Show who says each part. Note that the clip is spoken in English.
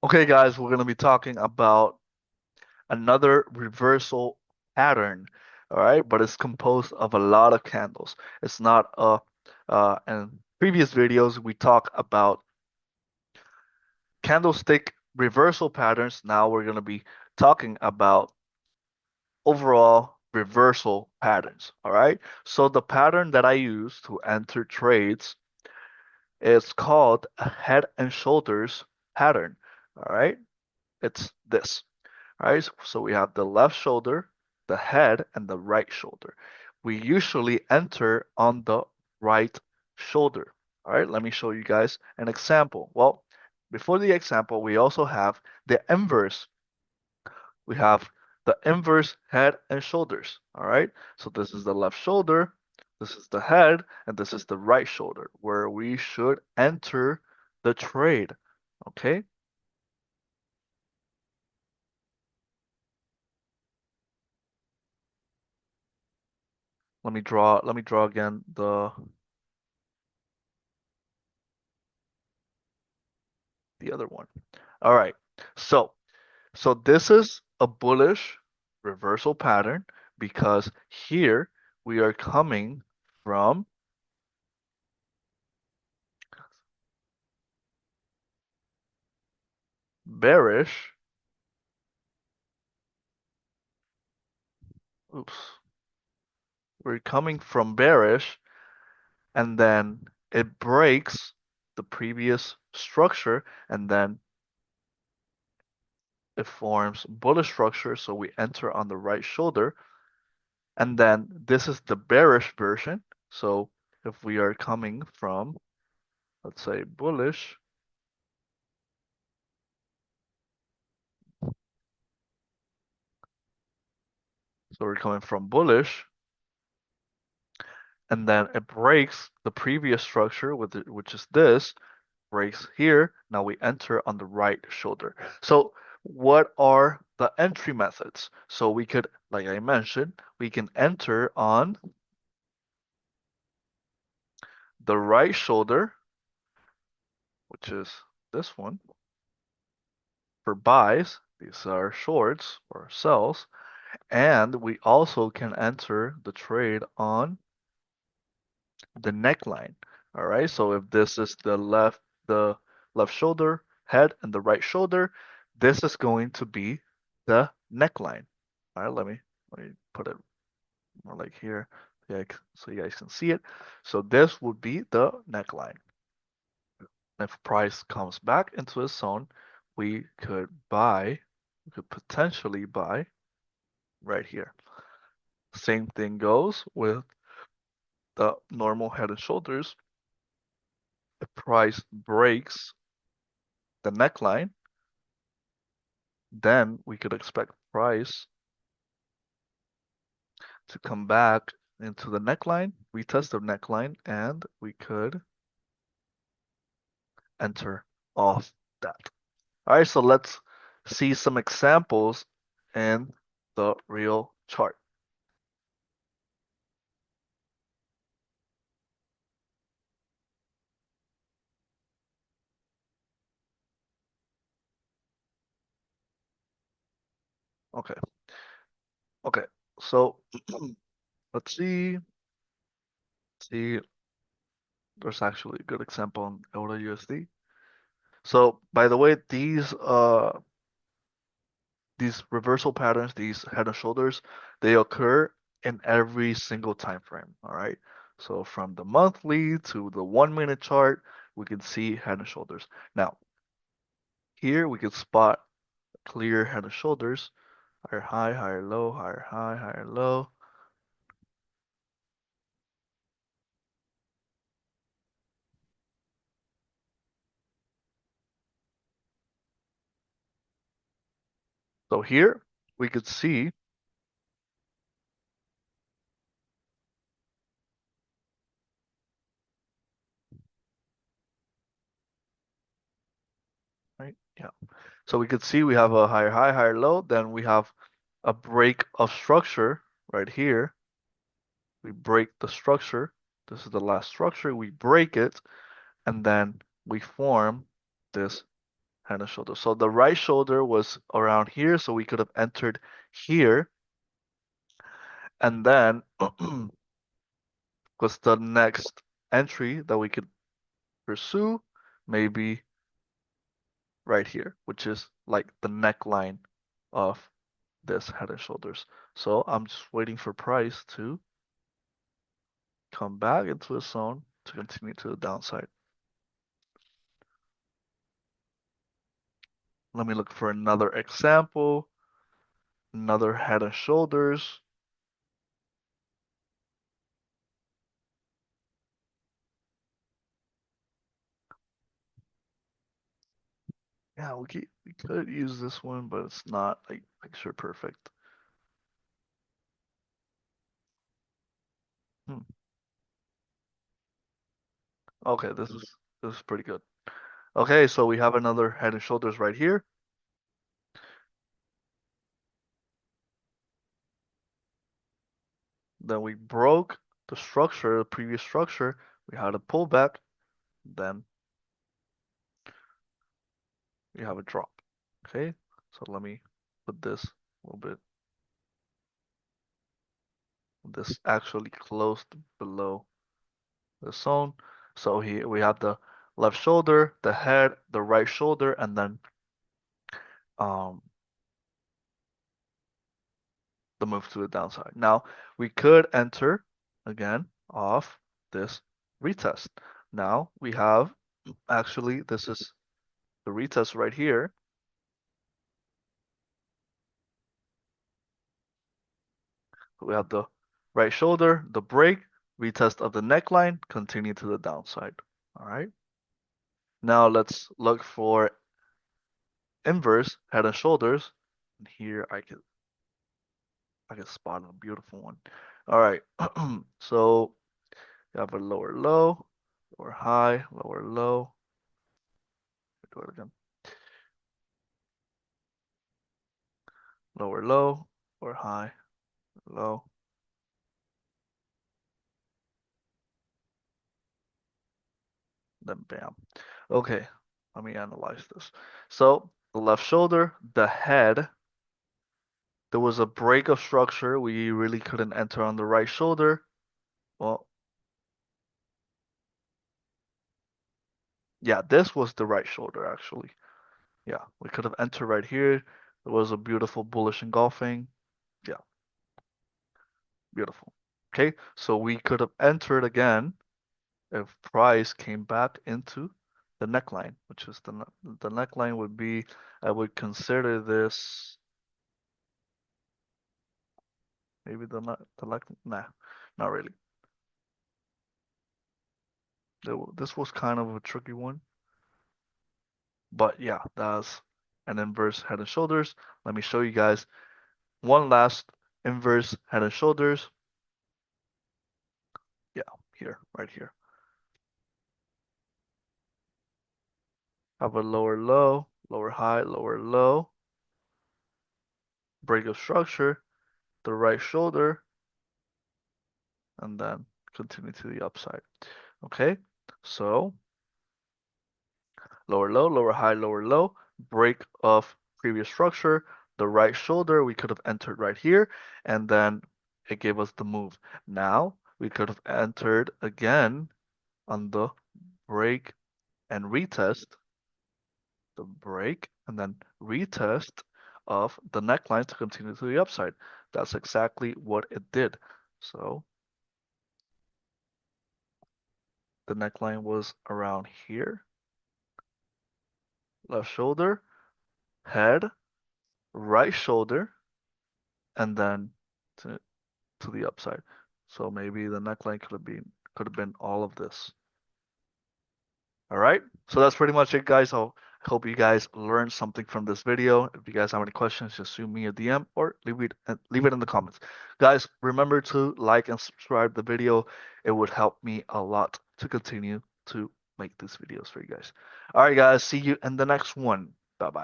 Speaker 1: Okay, guys, we're going to be talking about another reversal pattern, all right? But it's composed of a lot of candles. It's not in previous videos, we talk about candlestick reversal patterns. Now we're going to be talking about overall reversal patterns, all right? So the pattern that I use to enter trades is called a head and shoulders pattern, all right? It's this. All right, so we have the left shoulder, the head, and the right shoulder. We usually enter on the right shoulder. All right, let me show you guys an example. Well, before the example, we also have the inverse. We have the inverse head and shoulders. All right, so this is the left shoulder, this is the head, and this is the right shoulder where we should enter the trade. Okay, let me draw again the other one. All right. So, so this is a bullish reversal pattern because here we are coming from bearish. Oops. We're coming from bearish and then it breaks the previous structure and then it forms bullish structure. So we enter on the right shoulder. And then this is the bearish version. So if we are coming from, let's say, bullish, so we're coming from bullish, and then it breaks the previous structure, which is this, breaks here. Now we enter on the right shoulder. So what are the entry methods? So we could, like I mentioned, we can enter on the right shoulder, which is this one, for buys. These are shorts or sells. And we also can enter the trade on the neckline. All right, so if this is the left shoulder, head, and the right shoulder, this is going to be the neckline. All right, let me put it more like here, yeah, so you guys can see it. So this would be the neckline. If price comes back into the zone, we could buy, we could potentially buy right here. Same thing goes with the normal head and shoulders. If price breaks the neckline, then we could expect price to come back into the neckline, retest the neckline, and we could enter off that. All right, so let's see some examples in the real chart. Okay, okay, so let's see. See, there's actually a good example on Euro USD. So by the way, these reversal patterns, these head and shoulders, they occur in every single time frame. All right. So from the monthly to the 1 minute chart, we can see head and shoulders. Now, here we can spot clear head and shoulders, higher high, higher low, higher high, higher low. So here we could see, right? Yeah. So we could see we have a higher high, higher low, then we have a break of structure right here. We break the structure. This is the last structure. We break it, and then we form this head and shoulders. So the right shoulder was around here, so we could have entered here, and then was the next entry that we could pursue, maybe right here, which is like the neckline of this head and shoulders. So I'm just waiting for price to come back into the zone to continue to the downside. Let me look for another example, another head and shoulders. Yeah, we could use this one, but it's not like picture perfect. Hmm. Okay, this is pretty good. Okay, so we have another head and shoulders right here. Then we broke the structure, the previous structure. We had a pullback. Then we have a drop. Okay, so let me put this a little bit. This actually closed below the zone. So here we have the left shoulder, the head, the right shoulder, and then um, the move to the downside. Now we could enter again off this retest. Now we have actually this is the retest right here. We have the right shoulder, the break, retest of the neckline, continue to the downside. All right. Now let's look for inverse head and shoulders. And here I can spot a beautiful one. All right. So you have a lower low, lower high, lower low. Do it again. Lower low, lower high, low. Then bam. Okay, let me analyze this. So the left shoulder, the head, there was a break of structure. We really couldn't enter on the right shoulder. Well, yeah, this was the right shoulder actually. Yeah, we could have entered right here. There was a beautiful bullish engulfing. Yeah, beautiful. Okay, so we could have entered again if price came back into the neckline, which is the neckline would be, I would consider this maybe the neck, nah, not really. This was kind of a tricky one, but yeah, that's an inverse head and shoulders. Let me show you guys one last inverse head and shoulders. Yeah, here, right here. Have a lower low, lower high, lower low, break of structure, the right shoulder, and then continue to the upside. Okay, so lower high, lower low, break of previous structure, the right shoulder, we could have entered right here, and then it gave us the move. Now we could have entered again on the break and retest, the break and then retest of the neckline to continue to the upside. That's exactly what it did. So the neckline was around here, left shoulder, head, right shoulder, and then to the upside. So maybe the neckline could have been all of this. All right. So that's pretty much it, guys. I hope you guys learned something from this video. If you guys have any questions, just shoot me a DM or leave it in the comments. Guys, remember to like and subscribe the video. It would help me a lot to continue to make these videos for you guys. All right, guys. See you in the next one. Bye bye.